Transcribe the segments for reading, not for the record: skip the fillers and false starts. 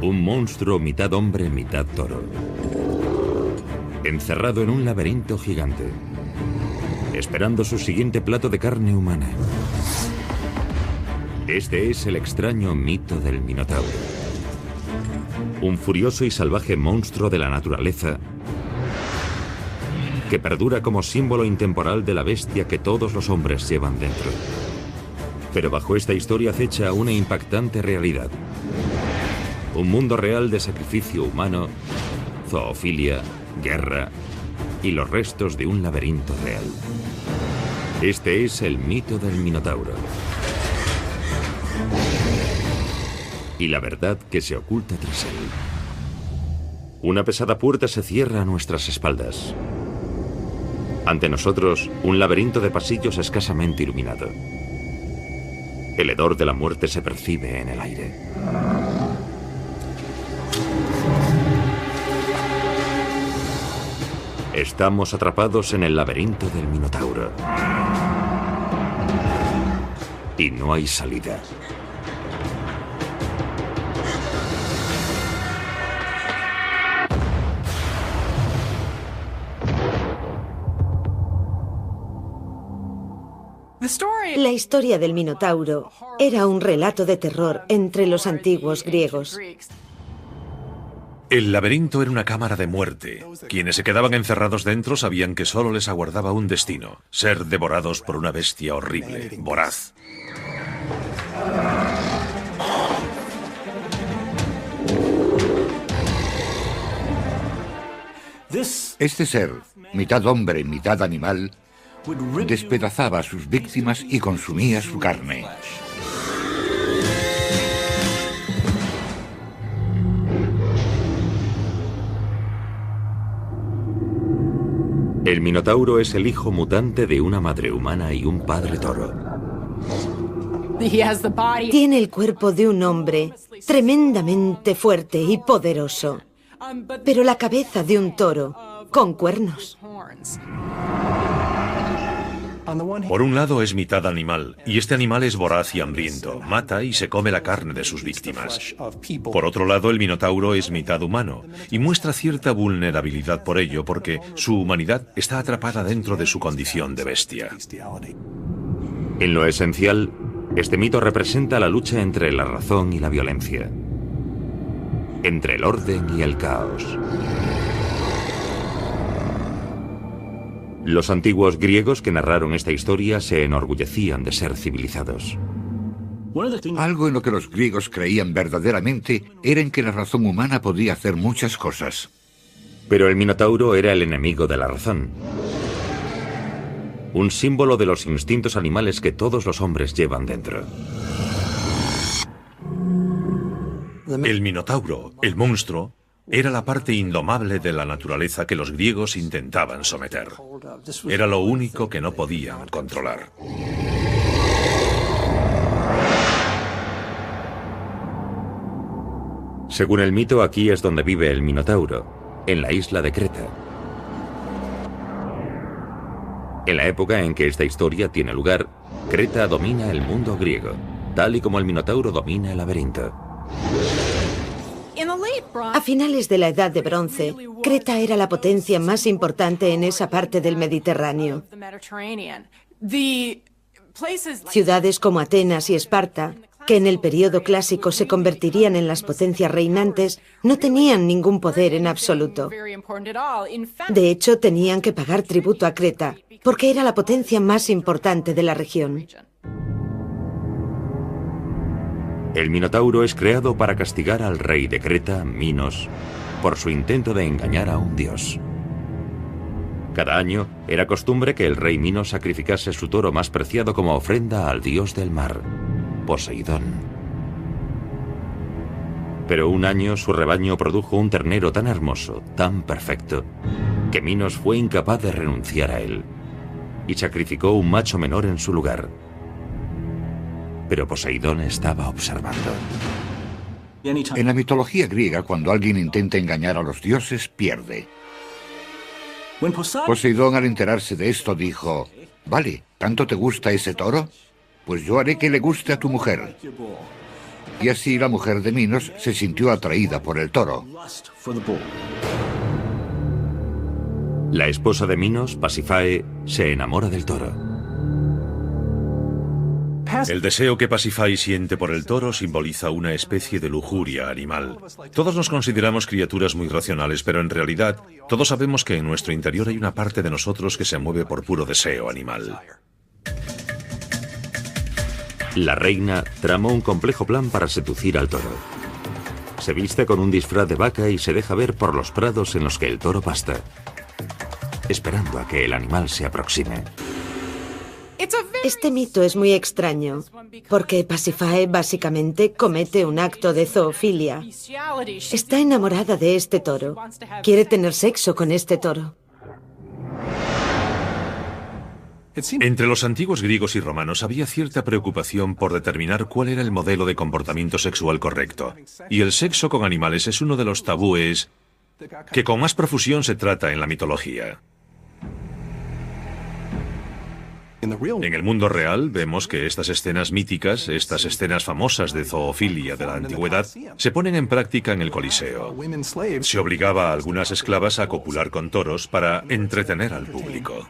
Un monstruo mitad hombre, mitad toro. Encerrado en un laberinto gigante, esperando su siguiente plato de carne humana. Este es el extraño mito del Minotauro. Un furioso y salvaje monstruo de la naturaleza que perdura como símbolo intemporal de la bestia que todos los hombres llevan dentro. Pero bajo esta historia acecha una impactante realidad. Un mundo real de sacrificio humano, zoofilia, guerra y los restos de un laberinto real. Este es el mito del Minotauro. Y la verdad que se oculta tras él. Una pesada puerta se cierra a nuestras espaldas. Ante nosotros, un laberinto de pasillos escasamente iluminado. El hedor de la muerte se percibe en el aire. Estamos atrapados en el laberinto del Minotauro. Y no hay salida. La historia del Minotauro era un relato de terror entre los antiguos griegos. El laberinto era una cámara de muerte. Quienes se quedaban encerrados dentro sabían que solo les aguardaba un destino: ser devorados por una bestia horrible, voraz. Este ser, mitad hombre, mitad animal, despedazaba a sus víctimas y consumía su carne. El Minotauro es el hijo mutante de una madre humana y un padre toro. Tiene el cuerpo de un hombre tremendamente fuerte y poderoso, pero la cabeza de un toro con cuernos. Por un lado es mitad animal, y este animal es voraz y hambriento, mata y se come la carne de sus víctimas. Por otro lado, el Minotauro es mitad humano, y muestra cierta vulnerabilidad por ello, porque su humanidad está atrapada dentro de su condición de bestia. En lo esencial, este mito representa la lucha entre la razón y la violencia, entre el orden y el caos. Los antiguos griegos que narraron esta historia se enorgullecían de ser civilizados. Algo en lo que los griegos creían verdaderamente era en que la razón humana podía hacer muchas cosas. Pero el Minotauro era el enemigo de la razón. Un símbolo de los instintos animales que todos los hombres llevan dentro. El Minotauro, el monstruo, era la parte indomable de la naturaleza que los griegos intentaban someter. Era lo único que no podían controlar. Según el mito, aquí es donde vive el Minotauro, en la isla de Creta. En la época en que esta historia tiene lugar, Creta domina el mundo griego, tal y como el Minotauro domina el laberinto. A finales de la Edad de Bronce, Creta era la potencia más importante en esa parte del Mediterráneo. Ciudades como Atenas y Esparta, que en el periodo clásico se convertirían en las potencias reinantes, no tenían ningún poder en absoluto. De hecho, tenían que pagar tributo a Creta, porque era la potencia más importante de la región. El Minotauro es creado para castigar al rey de Creta, Minos, por su intento de engañar a un dios. Cada año era costumbre que el rey Minos sacrificase su toro más preciado como ofrenda al dios del mar, Poseidón. Pero un año su rebaño produjo un ternero tan hermoso, tan perfecto, que Minos fue incapaz de renunciar a él y sacrificó un macho menor en su lugar. Pero Poseidón estaba observando. En la mitología griega, cuando alguien intenta engañar a los dioses, pierde. Poseidón, al enterarse de esto, dijo: «Vale, ¿tanto te gusta ese toro? Pues yo haré que le guste a tu mujer». y así la mujer de Minos se sintió atraída por el toro. La esposa de Minos, Pasífae, se enamora del toro. El deseo que Pasífae siente por el toro simboliza una especie de lujuria animal. Todos nos consideramos criaturas muy racionales, pero en realidad todos sabemos que en nuestro interior hay una parte de nosotros que se mueve por puro deseo animal. La reina tramó un complejo plan para seducir al toro. Se viste con un disfraz de vaca y se deja ver por los prados en los que el toro pasta, esperando a que el animal se aproxime. Este mito es muy extraño, porque Pasífae básicamente comete un acto de zoofilia. Está enamorada de este toro. Quiere tener sexo con este toro. Entre los antiguos griegos y romanos había cierta preocupación por determinar cuál era el modelo de comportamiento sexual correcto. Y el sexo con animales es uno de los tabúes que con más profusión se trata en la mitología. En el mundo real vemos que estas escenas míticas, estas escenas famosas de zoofilia de la antigüedad, se ponen en práctica en el Coliseo. Se obligaba a algunas esclavas a copular con toros para entretener al público.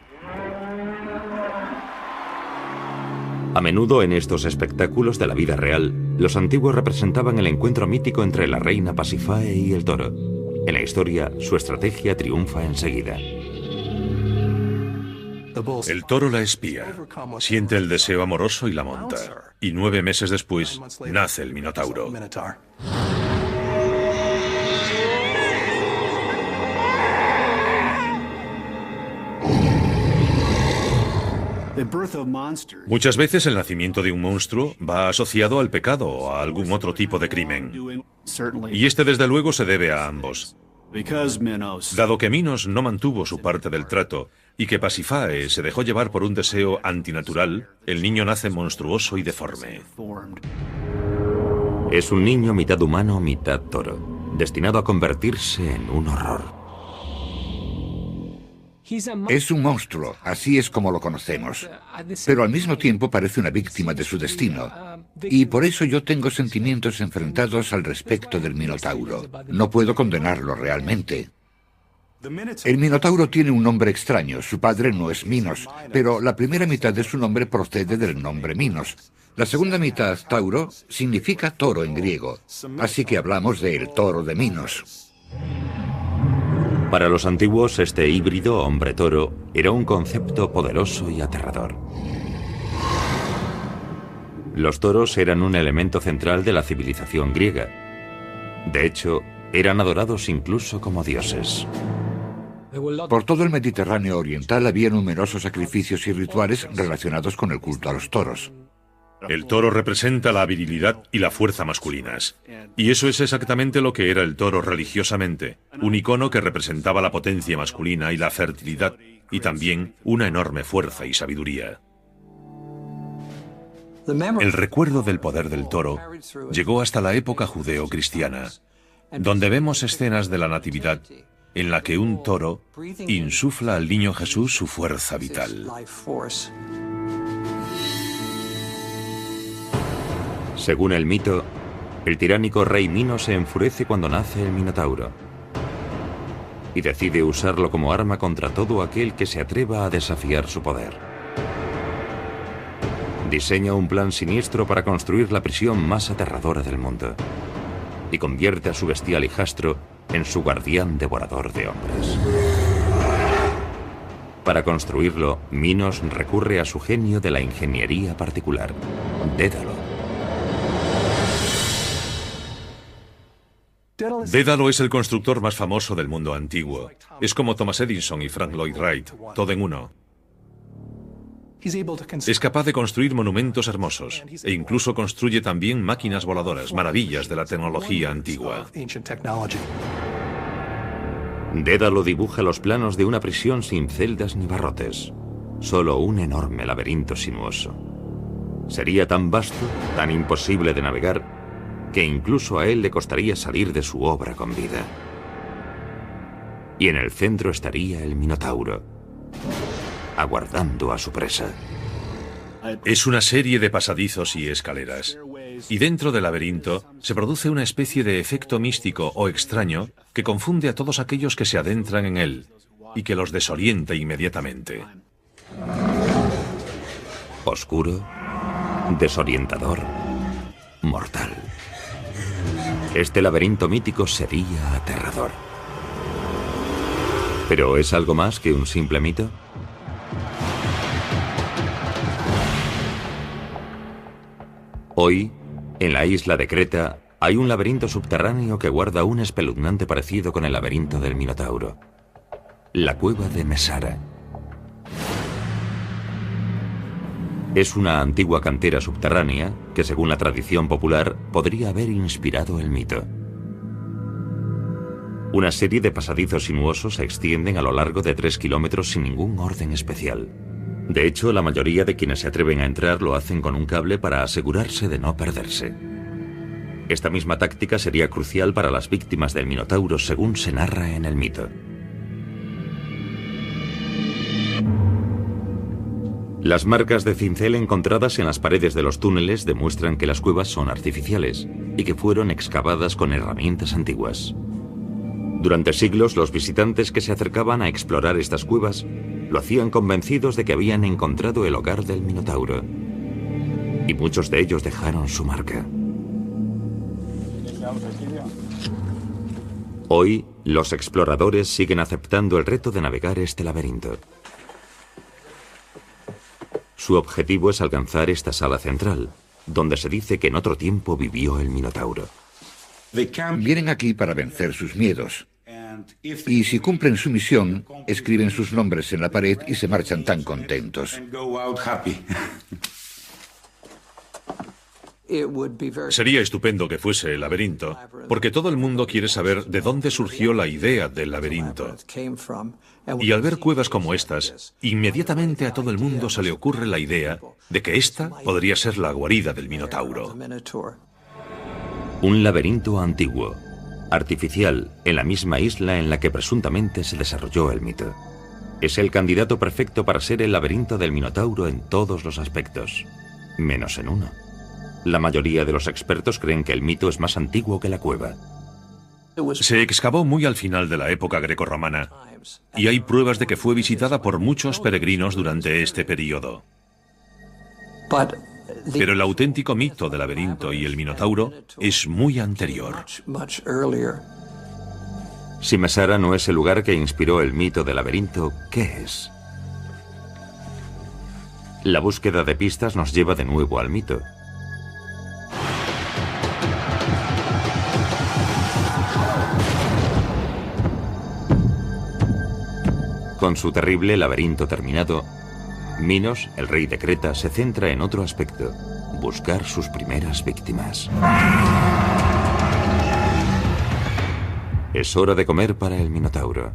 A menudo en estos espectáculos de la vida real, los antiguos representaban el encuentro mítico entre la reina Pasífae y el toro. En la historia, su estrategia triunfa enseguida. El toro la espía, siente el deseo amoroso y la monta. Y 9 meses después, nace el Minotauro. Muchas veces el nacimiento de un monstruo va asociado al pecado o a algún otro tipo de crimen. Y este desde luego se debe a ambos. Dado que Minos no mantuvo su parte del trato y que Pasífae se dejó llevar por un deseo antinatural, el niño nace monstruoso y deforme. Es un niño mitad humano, mitad toro, destinado a convertirse en un horror. Es un monstruo, así es como lo conocemos. Pero al mismo tiempo parece una víctima de su destino. Y por eso yo tengo sentimientos enfrentados al respecto del Minotauro. No puedo condenarlo realmente. El Minotauro tiene un nombre extraño. Su padre no es Minos, pero la primera mitad de su nombre procede del nombre Minos. La segunda mitad, Tauro, significa toro en griego. Así que hablamos de el toro de Minos. Para los antiguos, este híbrido hombre-toro era un concepto poderoso y aterrador. Los toros eran un elemento central de la civilización griega. De hecho, eran adorados incluso como dioses. Por todo el Mediterráneo oriental había numerosos sacrificios y rituales relacionados con el culto a los toros. El toro representa la virilidad y la fuerza masculinas. Y eso es exactamente lo que era el toro religiosamente, un icono que representaba la potencia masculina y la fertilidad, y también una enorme fuerza y sabiduría. El recuerdo del poder del toro llegó hasta la época judeo-cristiana, donde vemos escenas de la Natividad en la que un toro insufla al niño Jesús su fuerza vital. Según el mito, el tiránico rey Minos se enfurece cuando nace el Minotauro y decide usarlo como arma contra todo aquel que se atreva a desafiar su poder. Diseña un plan siniestro para construir la prisión más aterradora del mundo y convierte a su bestial hijastro en su guardián devorador de hombres. Para construirlo, Minos recurre a su genio de la ingeniería particular, Dédalo. Dédalo es el constructor más famoso del mundo antiguo. Es como Thomas Edison y Frank Lloyd Wright, todo en uno. Es capaz de construir monumentos hermosos e incluso construye también máquinas voladoras, maravillas de la tecnología antigua. Dédalo dibuja los planos de una prisión sin celdas ni barrotes, solo un enorme laberinto sinuoso. Sería tan vasto, tan imposible de navegar, que incluso a él le costaría salir de su obra con vida. Y en el centro estaría el Minotauro, aguardando a su presa. Es una serie de pasadizos y escaleras. Y dentro del laberinto se produce una especie de efecto místico o extraño que confunde a todos aquellos que se adentran en él y que los desorienta inmediatamente. Oscuro, desorientador, mortal. Este laberinto mítico sería aterrador. ¿Pero es algo más que un simple mito? Hoy, en la isla de Creta, hay un laberinto subterráneo que guarda un espeluznante parecido con el laberinto del Minotauro. La cueva de Mesara. Es una antigua cantera subterránea que, según la tradición popular, podría haber inspirado el mito. Una serie de pasadizos sinuosos se extienden a lo largo de 3 kilómetros sin ningún orden especial. De hecho, la mayoría de quienes se atreven a entrar lo hacen con un cable para asegurarse de no perderse. Esta misma táctica sería crucial para las víctimas del Minotauro, según se narra en el mito. Las marcas de cincel encontradas en las paredes de los túneles demuestran que las cuevas son artificiales y que fueron excavadas con herramientas antiguas. Durante siglos, los visitantes que se acercaban a explorar estas cuevas lo hacían convencidos de que habían encontrado el hogar del Minotauro. Y muchos de ellos dejaron su marca. Hoy, los exploradores siguen aceptando el reto de navegar este laberinto. Su objetivo es alcanzar esta sala central, donde se dice que en otro tiempo vivió el Minotauro. Vienen aquí para vencer sus miedos. Y si cumplen su misión, escriben sus nombres en la pared y se marchan tan contentos. Sería estupendo que fuese el laberinto, porque todo el mundo quiere saber de dónde surgió la idea del laberinto. Y al ver cuevas como estas, inmediatamente a todo el mundo se le ocurre la idea de que esta podría ser la guarida del Minotauro. Un laberinto antiguo, artificial, en la misma isla en la que presuntamente se desarrolló el mito. Es el candidato perfecto para ser el laberinto del Minotauro en todos los aspectos, menos en uno. La mayoría de los expertos creen que el mito es más antiguo que la cueva. Se excavó muy al final de la época grecorromana, y hay pruebas de que fue visitada por muchos peregrinos durante este periodo. Pero el auténtico mito del laberinto y el Minotauro es muy anterior. Si Mesara no es el lugar que inspiró el mito del laberinto, ¿qué es? La búsqueda de pistas nos lleva de nuevo al mito. Con su terrible laberinto terminado, Minos, el rey de Creta, se centra en otro aspecto: buscar sus primeras víctimas. Es hora de comer para el Minotauro.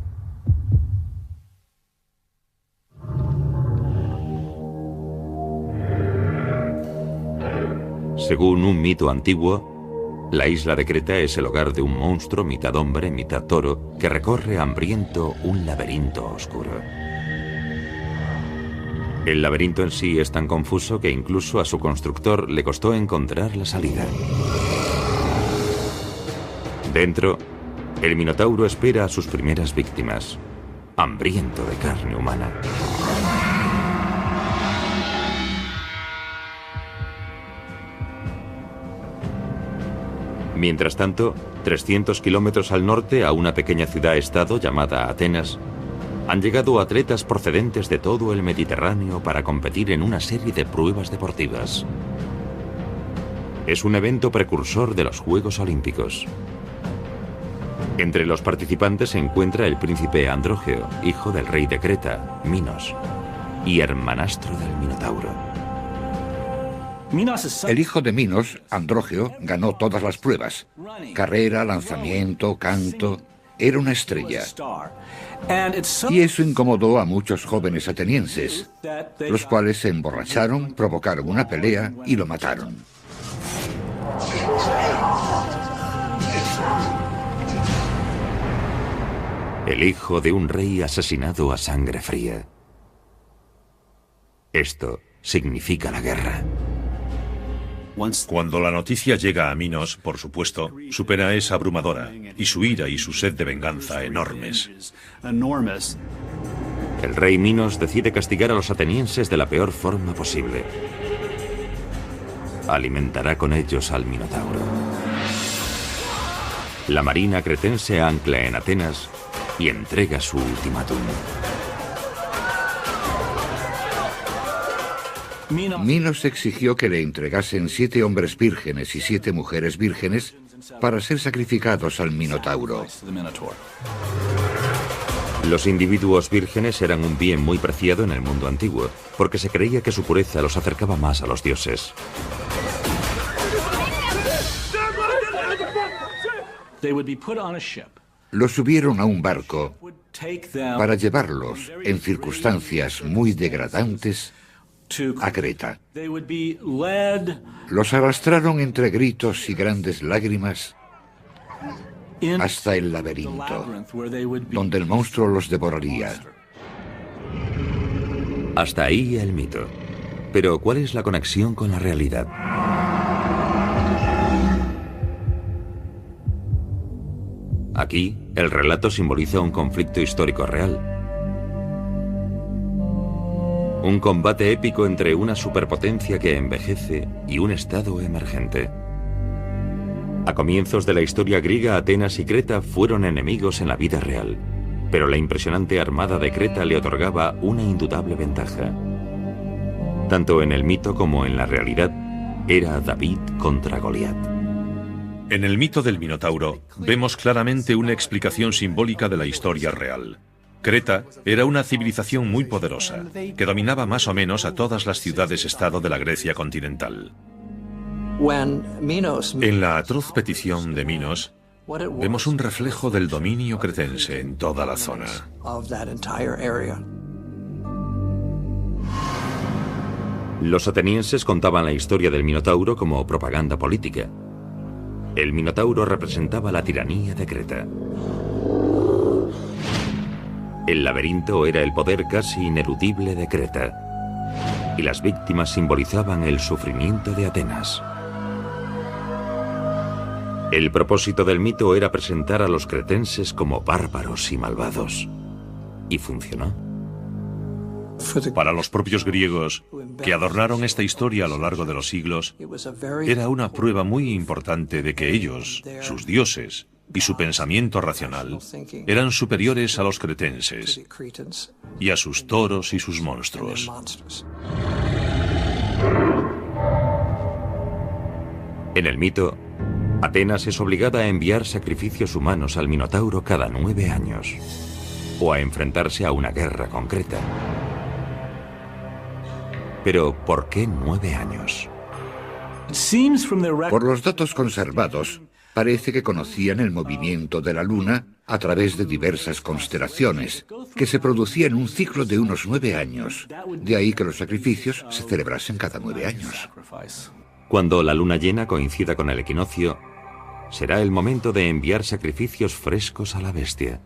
Según un mito antiguo, la isla de Creta es el hogar de un monstruo mitad hombre, mitad toro, que recorre hambriento un laberinto oscuro. El laberinto en sí es tan confuso que incluso a su constructor le costó encontrar la salida. Dentro, el Minotauro espera a sus primeras víctimas, hambriento de carne humana. Mientras tanto, 300 kilómetros al norte, a una pequeña ciudad-estado llamada Atenas, han llegado atletas procedentes de todo el Mediterráneo para competir en una serie de pruebas deportivas. Es un evento precursor de los Juegos Olímpicos. Entre los participantes se encuentra el príncipe Andrógeo, hijo del rey de Creta, Minos, y hermanastro del Minotauro. El hijo de Minos, Andrógeo, ganó todas las pruebas. Carrera, lanzamiento, canto. Era una estrella. Y eso incomodó a muchos jóvenes atenienses, los cuales se emborracharon, provocaron una pelea y lo mataron. El hijo de un rey asesinado a sangre fría. Esto significa la guerra. Cuando la noticia llega a Minos, por supuesto, su pena es abrumadora y su ira y su sed de venganza enormes. El rey Minos decide castigar a los atenienses de la peor forma posible. Alimentará con ellos al Minotauro. La marina cretense ancla en Atenas y entrega su ultimátum. Minos exigió que le entregasen 7 hombres vírgenes y 7 mujeres vírgenes para ser sacrificados al Minotauro. Los individuos vírgenes eran un bien muy preciado en el mundo antiguo, porque se creía que su pureza los acercaba más a los dioses. Los subieron a un barco para llevarlos, en circunstancias muy degradantes, a Creta. Los arrastraron entre gritos y grandes lágrimas hasta el laberinto, donde el monstruo los devoraría. Hasta ahí el mito. Pero ¿cuál es la conexión con la realidad? Aquí, el relato simboliza un conflicto histórico real. Un combate épico entre una superpotencia que envejece y un estado emergente. A comienzos de la historia griega, Atenas y Creta fueron enemigos en la vida real, pero la impresionante armada de Creta le otorgaba una indudable ventaja. Tanto en el mito como en la realidad, era David contra Goliat. En el mito del Minotauro, vemos claramente una explicación simbólica de la historia real. Creta era una civilización muy poderosa, que dominaba más o menos a todas las ciudades-estado de la Grecia continental. En la atroz petición de Minos, vemos un reflejo del dominio cretense en toda la zona. Los atenienses contaban la historia del Minotauro como propaganda política. El Minotauro representaba la tiranía de Creta. El laberinto era el poder casi ineludible de Creta. Y las víctimas simbolizaban el sufrimiento de Atenas. El propósito del mito era presentar a los cretenses como bárbaros y malvados. Y funcionó. Para los propios griegos, que adornaron esta historia a lo largo de los siglos, era una prueba muy importante de que ellos, sus dioses y su pensamiento racional, eran superiores a los cretenses y a sus toros y sus monstruos. En el mito, Atenas es obligada a enviar sacrificios humanos al Minotauro cada 9 años, o a enfrentarse a una guerra con Creta. Pero, ¿por qué 9 años? Por los datos conservados, parece que conocían el movimiento de la luna a través de diversas constelaciones, que se producía en un ciclo de unos 9 años. De ahí que los sacrificios se celebrasen cada 9 años. Cuando la luna llena coincida con el equinoccio, será el momento de enviar sacrificios frescos a la bestia.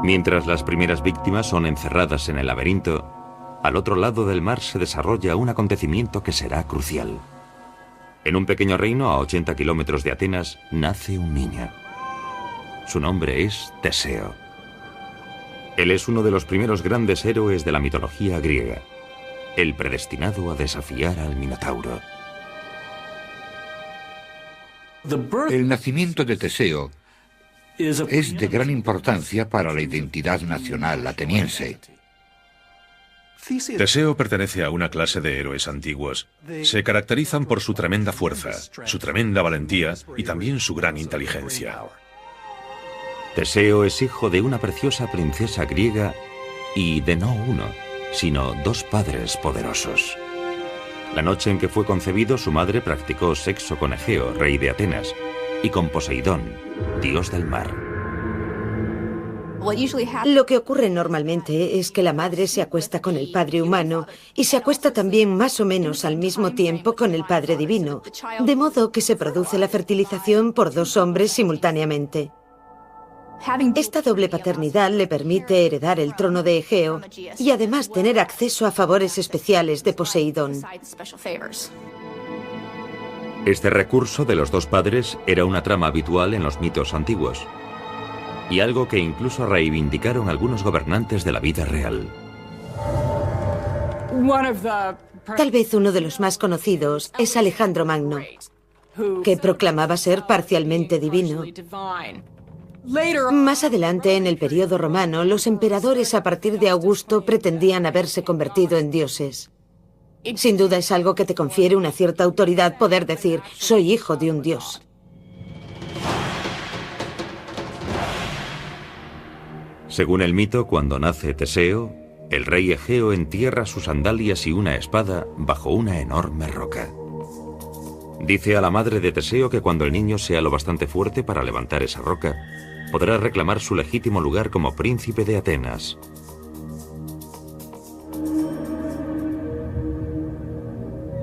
Mientras las primeras víctimas son encerradas en el laberinto, al otro lado del mar se desarrolla un acontecimiento que será crucial. En un pequeño reino a 80 kilómetros de Atenas nace un niño. Su nombre es Teseo. Él es uno de los primeros grandes héroes de la mitología griega, el predestinado a desafiar al Minotauro. El nacimiento de Teseo es de gran importancia para la identidad nacional ateniense. Teseo pertenece a una clase de héroes antiguos. Se caracterizan por su tremenda fuerza, su tremenda valentía y también su gran inteligencia. Teseo es hijo de una preciosa princesa griega y de no uno, sino 2 padres poderosos. La noche en que fue concebido, su madre practicó sexo con Egeo, rey de Atenas, y con Poseidón, dios del mar. Lo que ocurre normalmente es que la madre se acuesta con el padre humano y se acuesta también más o menos al mismo tiempo con el padre divino, de modo que se produce la fertilización por 2 hombres simultáneamente. Esta doble paternidad le permite heredar el trono de Egeo y además tener acceso a favores especiales de Poseidón. Este recurso de los dos padres era una trama habitual en los mitos antiguos y algo que incluso reivindicaron algunos gobernantes de la vida real. Tal vez uno de los más conocidos es Alejandro Magno, que proclamaba ser parcialmente divino. Más adelante, en el periodo romano, los emperadores a partir de Augusto pretendían haberse convertido en dioses. Sin duda es algo que te confiere una cierta autoridad poder decir, soy hijo de un dios. Según el mito, cuando nace Teseo, el rey Egeo entierra sus sandalias y una espada bajo una enorme roca. Dice a la madre de Teseo que cuando el niño sea lo bastante fuerte para levantar esa roca, podrá reclamar su legítimo lugar como príncipe de Atenas.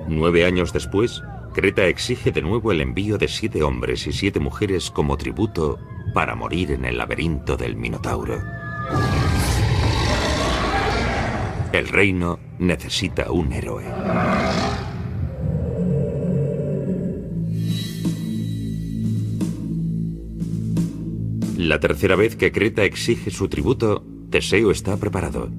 Nueve años después, Creta exige de nuevo el envío de 7 hombres y 7 mujeres como tributo para morir en el laberinto del Minotauro. El reino necesita un héroe. La tercera vez que Creta exige su tributo, Teseo está preparado.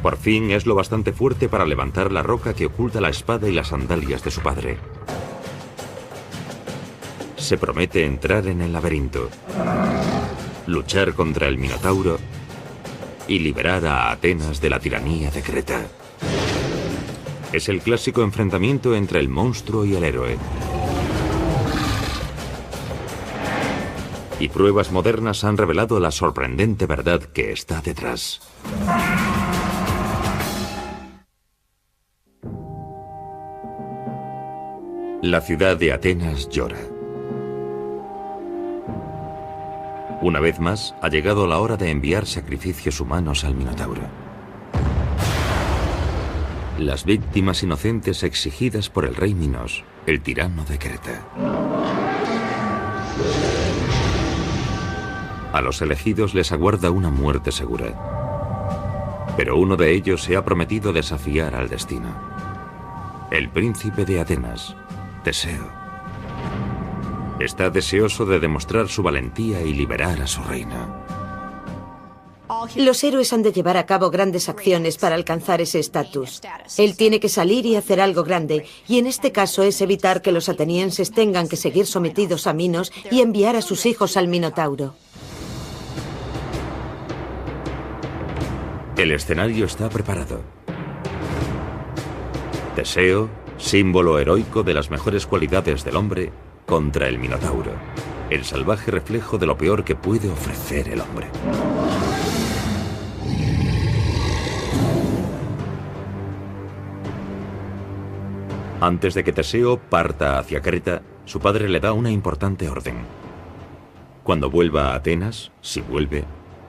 Por fin es lo bastante fuerte para levantar la roca que oculta la espada y las sandalias de su padre. Se promete entrar en el laberinto, luchar contra el Minotauro y liberar a Atenas de la tiranía de Creta. Es el clásico enfrentamiento entre el monstruo y el héroe. Y pruebas modernas han revelado la sorprendente verdad que está detrás. La ciudad de Atenas llora. Una vez más, ha llegado la hora de enviar sacrificios humanos al Minotauro. Las víctimas inocentes exigidas por el rey Minos, el tirano de Creta. A los elegidos les aguarda una muerte segura. Pero uno de ellos se ha prometido desafiar al destino. El príncipe de Atenas, Teseo. Está deseoso de demostrar su valentía y liberar a su reina. Los héroes han de llevar a cabo grandes acciones para alcanzar ese estatus. Él tiene que salir y hacer algo grande, y en este caso es evitar que los atenienses tengan que seguir sometidos a Minos y enviar a sus hijos al Minotauro. El escenario está preparado. Teseo, símbolo heroico de las mejores cualidades del hombre, contra el Minotauro, el salvaje reflejo de lo peor que puede ofrecer el hombre. Antes de que Teseo parta hacia Creta, su padre le da una importante orden. Cuando vuelva a Atenas, si vuelve,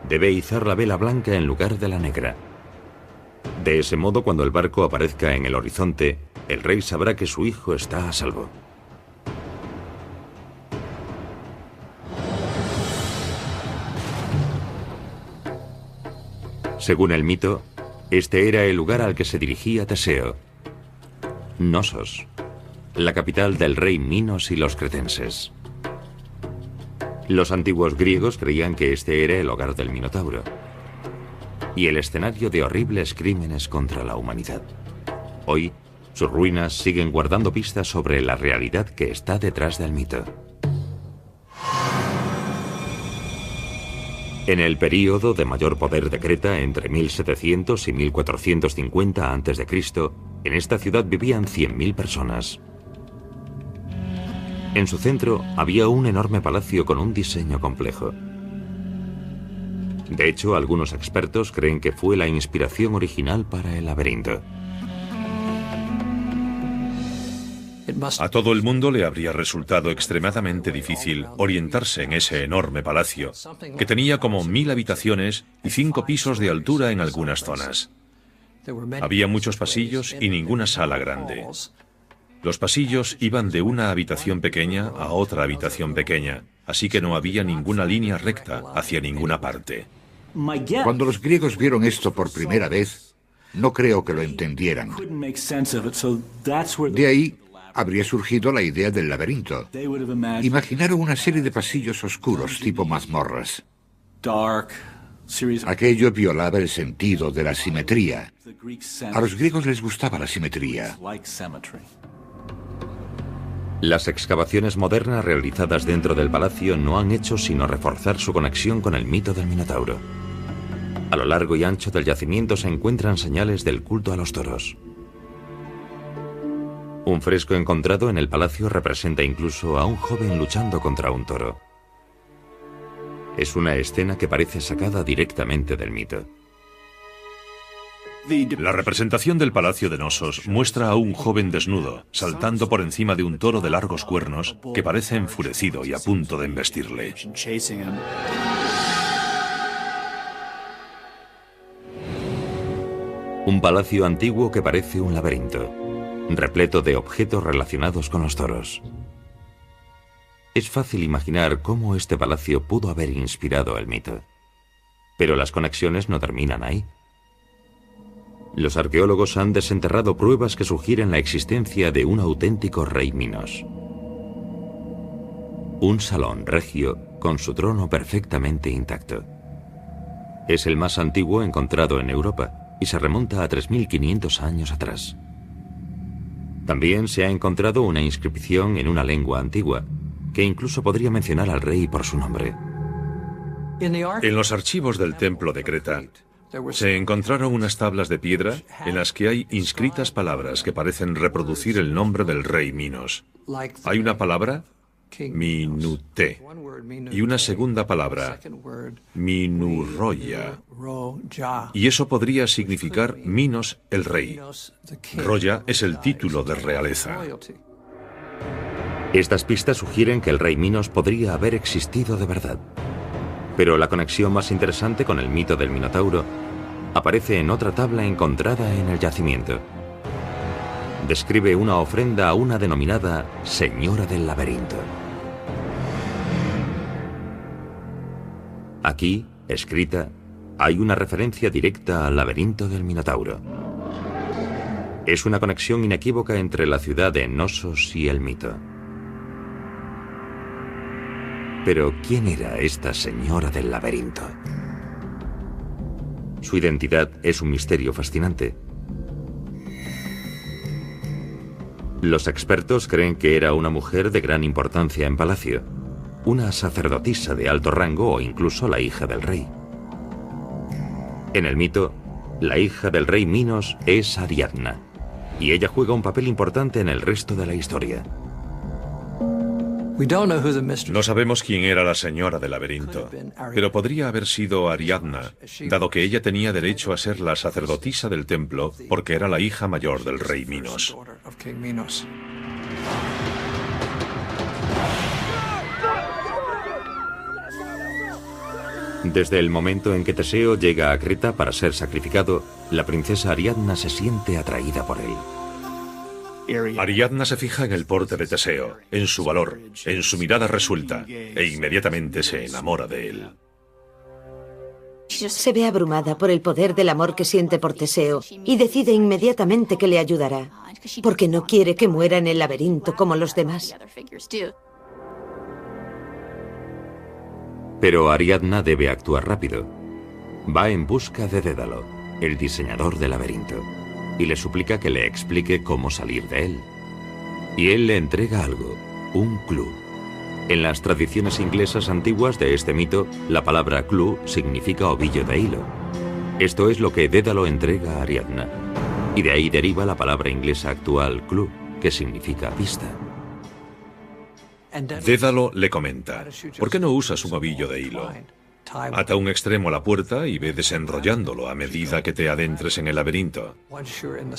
debe izar la vela blanca en lugar de la negra. De ese modo, cuando el barco aparezca en el horizonte, el rey sabrá que su hijo está a salvo. Según el mito, este era el lugar al que se dirigía Teseo. Nosos, la capital del rey Minos y los cretenses. Los antiguos griegos creían que este era el hogar del Minotauro y el escenario de horribles crímenes contra la humanidad. Hoy, sus ruinas siguen guardando pistas sobre la realidad que está detrás del mito. En el período de mayor poder de Creta, entre 1700 y 1450 a.C., en esta ciudad vivían 100.000 personas. En su centro había un enorme palacio con un diseño complejo. De hecho, algunos expertos creen que fue la inspiración original para el laberinto. A todo el mundo le habría resultado extremadamente difícil orientarse en ese enorme palacio, que tenía como 1000 habitaciones y 5 pisos de altura en algunas zonas. Había muchos pasillos y ninguna sala grande. Los pasillos iban de una habitación pequeña a otra habitación pequeña, así que no había ninguna línea recta hacia ninguna parte. Cuando los griegos vieron esto por primera vez, no creo que lo entendieran. De ahí habría surgido la idea del laberinto. Imaginaron una serie de pasillos oscuros tipo mazmorras. Aquello violaba el sentido de la simetría. A los griegos les gustaba la simetría. Las excavaciones modernas realizadas dentro del palacio no han hecho sino reforzar su conexión con el mito del Minotauro. A lo largo y ancho del yacimiento se encuentran señales del culto a los toros. Un fresco encontrado en el palacio representa incluso a un joven luchando contra un toro. Es una escena que parece sacada directamente del mito. La representación del Palacio de Nosos muestra a un joven desnudo, saltando por encima de un toro de largos cuernos que parece enfurecido y a punto de embestirle. Un palacio antiguo que parece un laberinto, repleto de objetos relacionados con los toros. Es fácil imaginar cómo este palacio pudo haber inspirado el mito. Pero las conexiones no terminan ahí. Los arqueólogos han desenterrado pruebas que sugieren la existencia de un auténtico rey Minos. Un salón regio con su trono perfectamente intacto. Es el más antiguo encontrado en Europa y se remonta a 3500 años atrás. También se ha encontrado una inscripción en una lengua antigua, que incluso podría mencionar al rey por su nombre. En los archivos del templo de Creta, se encontraron unas tablas de piedra en las que hay inscritas palabras que parecen reproducir el nombre del rey Minos. Hay una palabra, Minute, y una segunda palabra, Minurroya. Y eso podría significar Minos el rey. Roya es el título de realeza. Estas pistas sugieren que el rey Minos podría haber existido de verdad. Pero la conexión más interesante con el mito del Minotauro aparece en otra tabla encontrada en el yacimiento. Describe una ofrenda a una denominada Señora del Laberinto. Aquí, escrita, hay una referencia directa al laberinto del Minotauro. Es una conexión inequívoca entre la ciudad de Nosos y el mito. Pero, ¿quién era esta Señora del Laberinto? Su identidad es un misterio fascinante. Los expertos creen que era una mujer de gran importancia en palacio, una sacerdotisa de alto rango o incluso la hija del rey. En el mito, la hija del rey Minos es Ariadna, y ella juega un papel importante en el resto de la historia. No sabemos quién era la Señora del Laberinto, pero podría haber sido Ariadna, dado que ella tenía derecho a ser la sacerdotisa del templo porque era la hija mayor del rey Minos. Desde el momento en que Teseo llega a Creta para ser sacrificado, la princesa Ariadna se siente atraída por él. Ariadna se fija en el porte de Teseo, en su valor, en su mirada resuelta, e inmediatamente se enamora de él. Se ve abrumada por el poder del amor que siente por Teseo y decide inmediatamente que le ayudará, porque no quiere que muera en el laberinto como los demás. Pero Ariadna debe actuar rápido. Va en busca de Dédalo, el diseñador del laberinto, y le suplica que le explique cómo salir de él. Y él le entrega algo, un clou. En las tradiciones inglesas antiguas de este mito, la palabra clou significa ovillo de hilo. Esto es lo que Dédalo entrega a Ariadna, y de ahí deriva la palabra inglesa actual clou, que significa pista. Dédalo le comenta, ¿por qué no usas un ovillo de hilo? Ata un extremo a la puerta y ve desenrollándolo a medida que te adentres en el laberinto.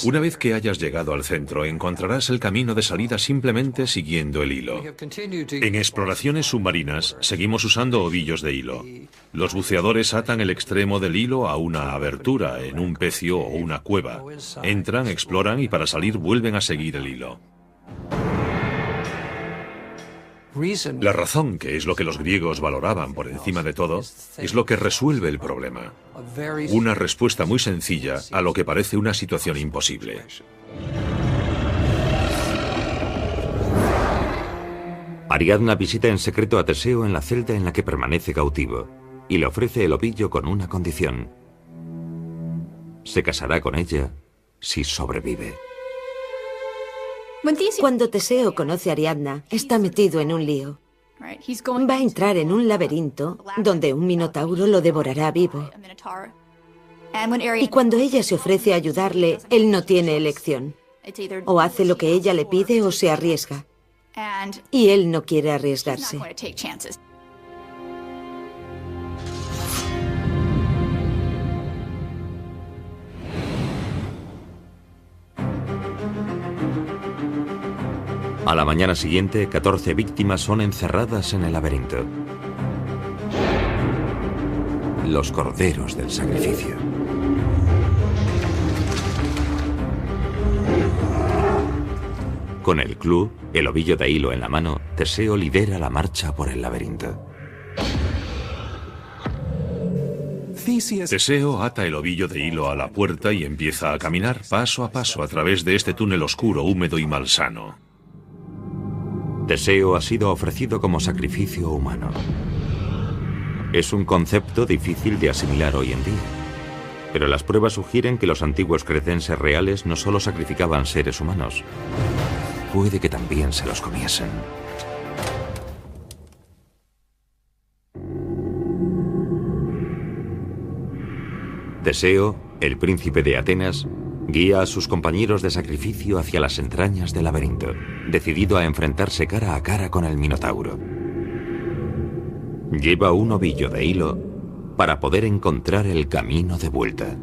Una vez que hayas llegado al centro, encontrarás el camino de salida simplemente siguiendo el hilo. En exploraciones submarinas, seguimos usando ovillos de hilo. Los buceadores atan el extremo del hilo a una abertura en un pecio o una cueva. Entran, exploran y para salir vuelven a seguir el hilo. La razón, que es lo que los griegos valoraban por encima de todo, es lo que resuelve el problema. Una respuesta muy sencilla a lo que parece una situación imposible. Ariadna visita en secreto a Teseo en la celda en la que permanece cautivo y le ofrece el ovillo con una condición. Se casará con ella si sobrevive. Cuando Teseo conoce a Ariadna, está metido en un lío. Va a entrar en un laberinto donde un minotauro lo devorará vivo. Y cuando ella se ofrece a ayudarle, él no tiene elección. O hace lo que ella le pide o se arriesga. Y él no quiere arriesgarse. A la mañana siguiente, 14 víctimas son encerradas en el laberinto. Los corderos del sacrificio. Con el clou, el ovillo de hilo en la mano, Teseo lidera la marcha por el laberinto. Teseo ata el ovillo de hilo a la puerta y empieza a caminar paso a paso a través de este túnel oscuro, húmedo y malsano. Teseo ha sido ofrecido como sacrificio humano. Es un concepto difícil de asimilar hoy en día, pero las pruebas sugieren que los antiguos cretenses reales no solo sacrificaban seres humanos, puede que también se los comiesen. Teseo, el príncipe de Atenas, guía a sus compañeros de sacrificio hacia las entrañas del laberinto, decidido a enfrentarse cara a cara con el Minotauro. Lleva un ovillo de hilo para poder encontrar el camino de vuelta.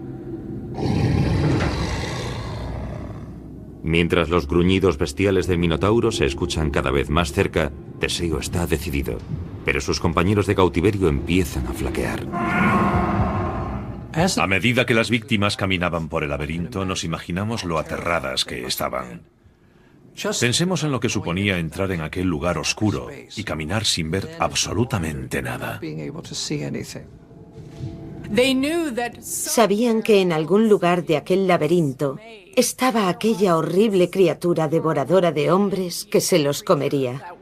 Mientras los gruñidos bestiales del Minotauro se escuchan cada vez más cerca, Teseo está decidido, pero sus compañeros de cautiverio empiezan a flaquear. A medida que las víctimas caminaban por el laberinto, nos imaginamos lo aterradas que estaban. Pensemos en lo que suponía entrar en aquel lugar oscuro y caminar sin ver absolutamente nada. Sabían que en algún lugar de aquel laberinto estaba aquella horrible criatura devoradora de hombres que se los comería.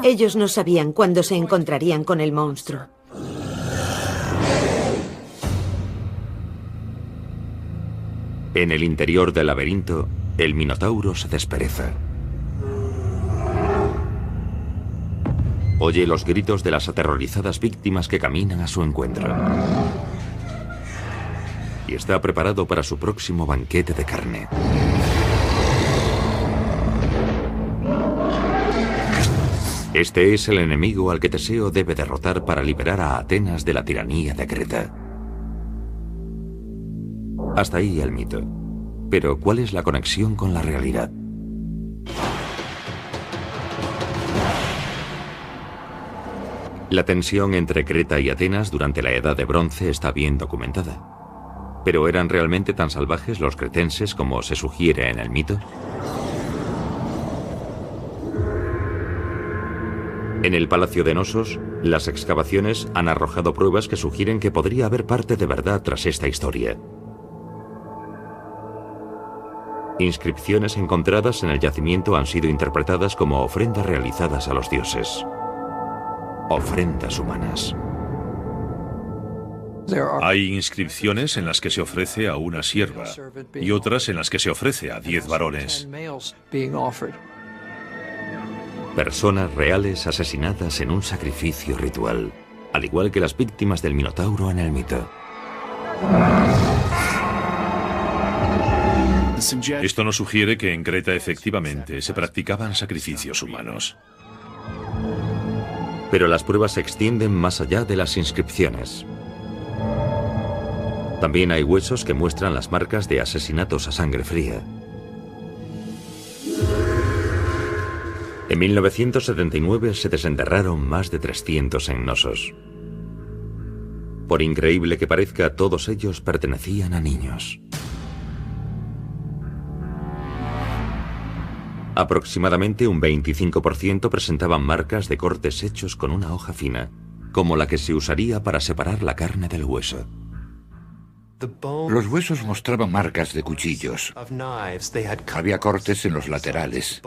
Ellos no sabían cuándo se encontrarían con el monstruo. En el interior del laberinto, el Minotauro se despereza. Oye los gritos de las aterrorizadas víctimas que caminan a su encuentro. Y está preparado para su próximo banquete de carne. Este es el enemigo al que Teseo debe derrotar para liberar a Atenas de la tiranía de Creta. Hasta ahí el mito. Pero ¿cuál es la conexión con la realidad? La tensión entre Creta y Atenas durante la Edad de Bronce está bien documentada. ¿Pero eran realmente tan salvajes los cretenses como se sugiere en el mito? En el Palacio de Nosos, las excavaciones han arrojado pruebas que sugieren que podría haber parte de verdad tras esta historia. Inscripciones encontradas en el yacimiento han sido interpretadas como ofrendas realizadas a los dioses. Ofrendas humanas. Hay inscripciones en las que se ofrece a una sierva y otras en las que se ofrece a 10 varones. Personas reales asesinadas en un sacrificio ritual, al igual que las víctimas del Minotauro en el mito. Esto nos sugiere que en Creta efectivamente se practicaban sacrificios humanos. Pero las pruebas se extienden más allá de las inscripciones. También hay huesos que muestran las marcas de asesinatos a sangre fría. En 1979 se desenterraron más de 300 en Nosos. Por increíble que parezca, todos ellos pertenecían a niños. Aproximadamente un 25% presentaban marcas de cortes hechos con una hoja fina, como la que se usaría para separar la carne del hueso. Los huesos mostraban marcas de cuchillos. Había cortes en los laterales.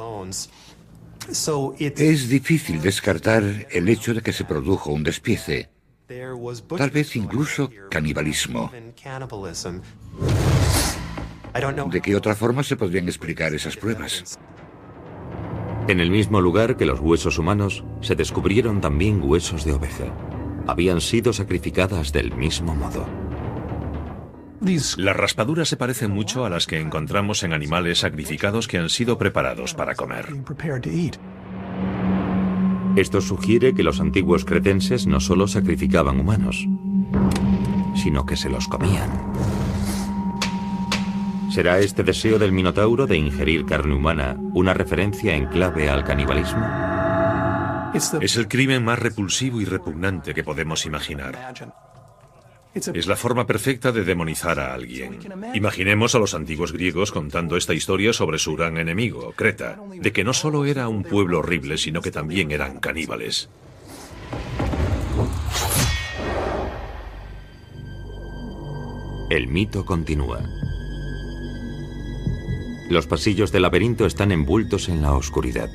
Es difícil descartar el hecho de que se produjo un despiece, tal vez incluso canibalismo. ¿De qué otra forma se podrían explicar esas pruebas? En el mismo lugar que los huesos humanos, se descubrieron también huesos de oveja. Habían sido sacrificadas del mismo modo. Las raspaduras se parecen mucho a las que encontramos en animales sacrificados que han sido preparados para comer. Esto sugiere que los antiguos cretenses no solo sacrificaban humanos, sino que se los comían. ¿Será este deseo del Minotauro de ingerir carne humana una referencia en clave al canibalismo? Es el crimen más repulsivo y repugnante que podemos imaginar. Es la forma perfecta de demonizar a alguien. Imaginemos a los antiguos griegos contando esta historia sobre su gran enemigo, Creta, de que no solo era un pueblo horrible, sino que también eran caníbales. El mito continúa. Los pasillos del laberinto están envueltos en la oscuridad.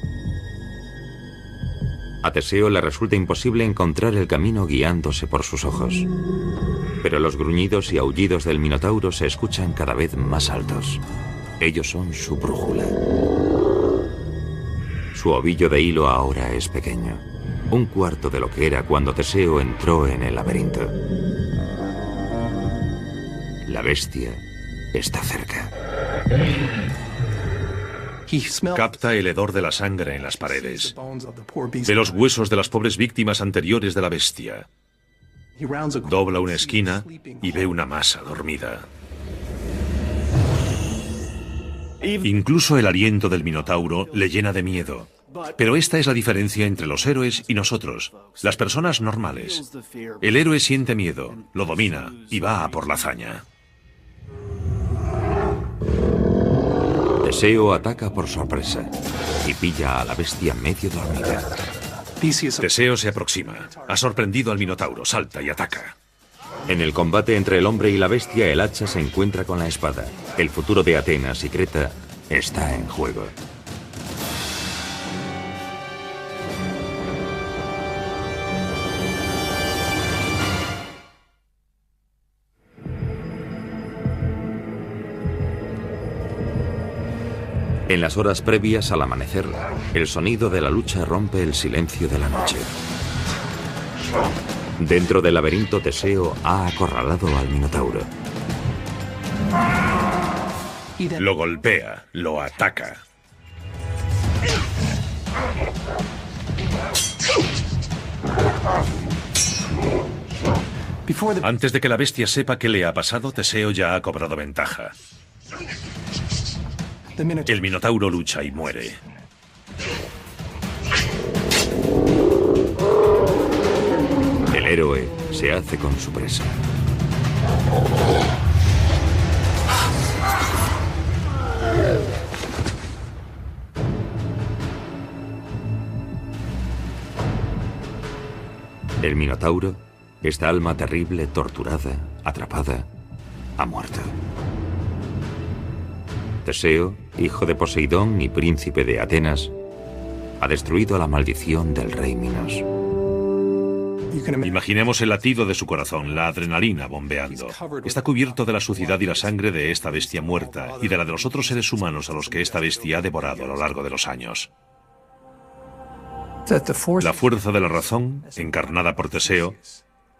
A Teseo le resulta imposible encontrar el camino guiándose por sus ojos. Pero los gruñidos y aullidos del Minotauro se escuchan cada vez más altos. Ellos son su brújula. Su ovillo de hilo ahora es pequeño, un cuarto de lo que era cuando Teseo entró en el laberinto. La bestia está cerca. Capta el hedor de la sangre en las paredes, de los huesos de las pobres víctimas anteriores de la bestia. Dobla una esquina y ve una masa dormida. Incluso el aliento del Minotauro le llena de miedo. Pero esta es la diferencia entre los héroes y nosotros, las personas normales. El héroe siente miedo, lo domina y va a por la hazaña. Teseo ataca por sorpresa y pilla a la bestia medio dormida. Teseo se aproxima. Ha sorprendido al Minotauro, salta y ataca. En el combate entre el hombre y la bestia, el hacha se encuentra con la espada. El futuro de Atenas y Creta está en juego. En las horas previas al amanecer, el sonido de la lucha rompe el silencio de la noche. Dentro del laberinto, Teseo ha acorralado al Minotauro. Lo golpea, lo ataca. Antes de que la bestia sepa qué le ha pasado, Teseo ya ha cobrado ventaja. El Minotauro lucha y muere. El héroe se hace con su presa. El Minotauro, esta alma terrible, torturada, atrapada, ha muerto. Teseo, hijo de Poseidón y príncipe de Atenas, ha destruido la maldición del rey Minos. Imaginemos el latido de su corazón, la adrenalina bombeando. Está cubierto de la suciedad y la sangre de esta bestia muerta y de la de los otros seres humanos a los que esta bestia ha devorado a lo largo de los años. La fuerza de la razón, encarnada por Teseo,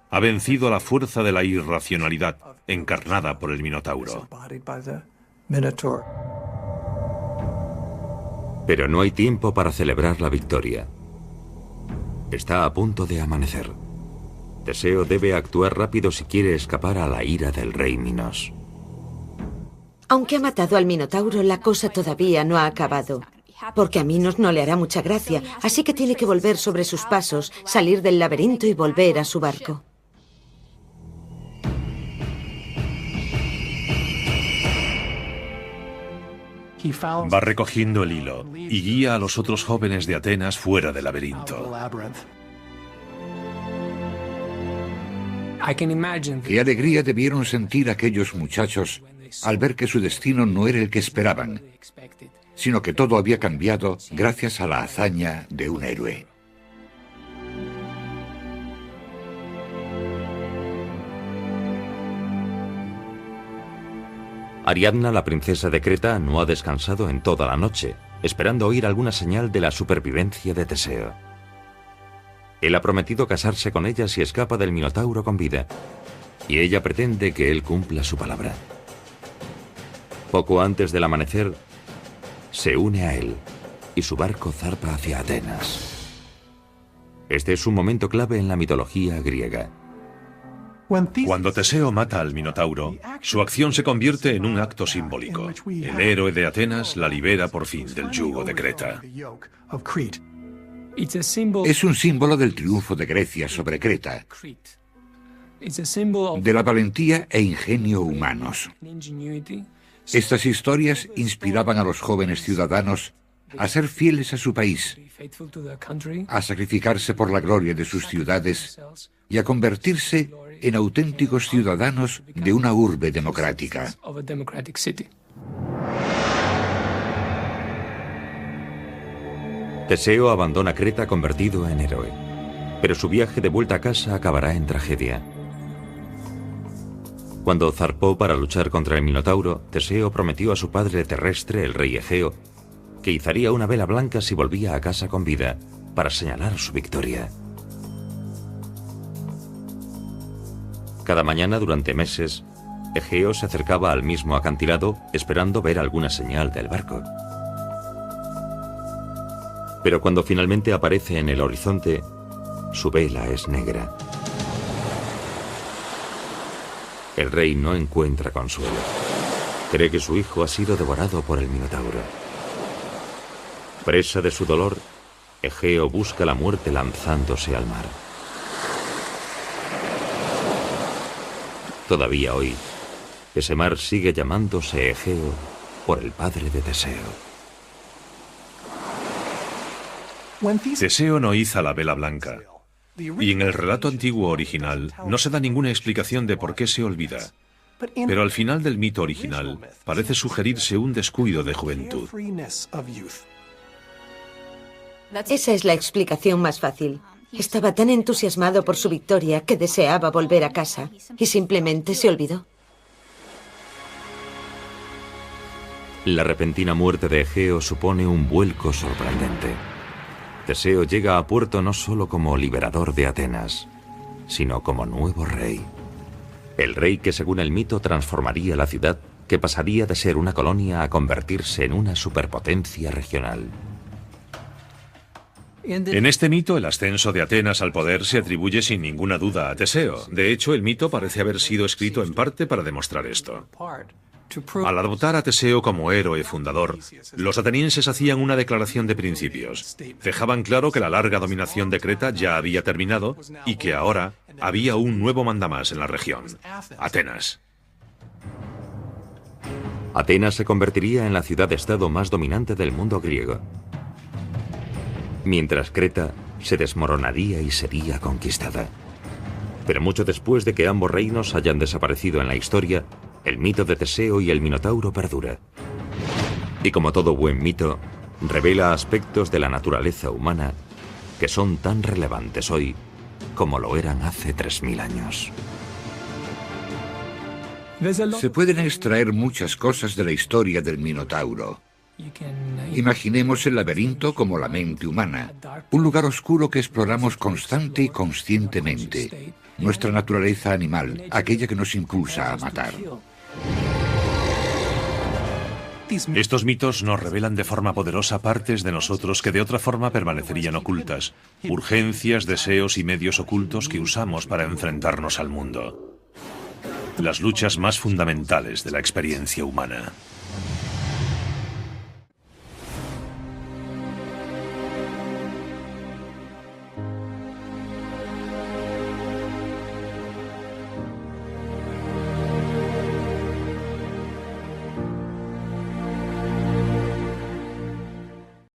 ha vencido a la fuerza de la irracionalidad, encarnada por el Minotauro. Pero no hay tiempo para celebrar la victoria. Está a punto de amanecer. Teseo debe actuar rápido si quiere escapar a la ira del rey Minos. Aunque ha matado al Minotauro, la cosa todavía no ha acabado. Porque a Minos no le hará mucha gracia, así que tiene que volver sobre sus pasos, salir del laberinto y volver a su barco. Va recogiendo el hilo y guía a los otros jóvenes de Atenas fuera del laberinto. Qué alegría debieron sentir aquellos muchachos al ver que su destino no era el que esperaban, sino que todo había cambiado gracias a la hazaña de un héroe. Ariadna, la princesa de Creta, no ha descansado en toda la noche, esperando oír alguna señal de la supervivencia de Teseo. Él ha prometido casarse con ella si escapa del Minotauro con vida, y ella pretende que él cumpla su palabra. Poco antes del amanecer, se une a él, y su barco zarpa hacia Atenas. Este es un momento clave en la mitología griega. Cuando Teseo mata al Minotauro, su acción se convierte en un acto simbólico. El héroe de Atenas la libera por fin del yugo de Creta. Es un símbolo del triunfo de Grecia sobre Creta, de la valentía e ingenio humanos. Estas historias inspiraban a los jóvenes ciudadanos a ser fieles a su país, a sacrificarse por la gloria de sus ciudades y a convertirse en auténticos ciudadanos de una urbe democrática. Teseo abandona Creta convertido en héroe, pero su viaje de vuelta a casa acabará en tragedia. Cuando zarpó para luchar contra el Minotauro, Teseo prometió a su padre terrestre, el rey Egeo, que izaría una vela blanca si volvía a casa con vida, para señalar su victoria. Cada mañana durante meses, Egeo se acercaba al mismo acantilado esperando ver alguna señal del barco. Pero cuando finalmente aparece en el horizonte, su vela es negra. El rey no encuentra consuelo. Cree que su hijo ha sido devorado por el Minotauro. Presa de su dolor, Egeo busca la muerte lanzándose al mar. Todavía hoy, ese mar sigue llamándose Egeo por el padre de Teseo. Teseo no iza la vela blanca, y en el relato antiguo original no se da ninguna explicación de por qué se olvida. Pero al final del mito original parece sugerirse un descuido de juventud. Esa es la explicación más fácil. Estaba tan entusiasmado por su victoria que deseaba volver a casa y simplemente se olvidó. La repentina muerte de Egeo supone un vuelco sorprendente. Teseo llega a puerto no solo como liberador de Atenas, sino como nuevo rey. El rey que, según el mito, transformaría la ciudad, que pasaría de ser una colonia a convertirse en una superpotencia regional. En este mito, el ascenso de Atenas al poder se atribuye sin ninguna duda a Teseo. De hecho, el mito parece haber sido escrito en parte para demostrar esto. Al adoptar a Teseo como héroe fundador, los atenienses hacían una declaración de principios. Dejaban claro que la larga dominación de Creta ya había terminado y que ahora había un nuevo mandamás en la región: Atenas. Atenas se convertiría en la ciudad-estado más dominante del mundo griego, mientras Creta se desmoronaría y sería conquistada. Pero mucho después de que ambos reinos hayan desaparecido en la historia, el mito de Teseo y el Minotauro perdura. Y como todo buen mito, revela aspectos de la naturaleza humana que son tan relevantes hoy como lo eran hace 3000 años. Se pueden extraer muchas cosas de la historia del Minotauro. Imaginemos el laberinto como la mente humana, un lugar oscuro que exploramos constante y conscientemente, nuestra naturaleza animal, aquella que nos impulsa a matar. Estos mitos nos revelan de forma poderosa partes de nosotros que de otra forma permanecerían ocultas, urgencias, deseos y medios ocultos que usamos para enfrentarnos al mundo. Las luchas más fundamentales de la experiencia humana.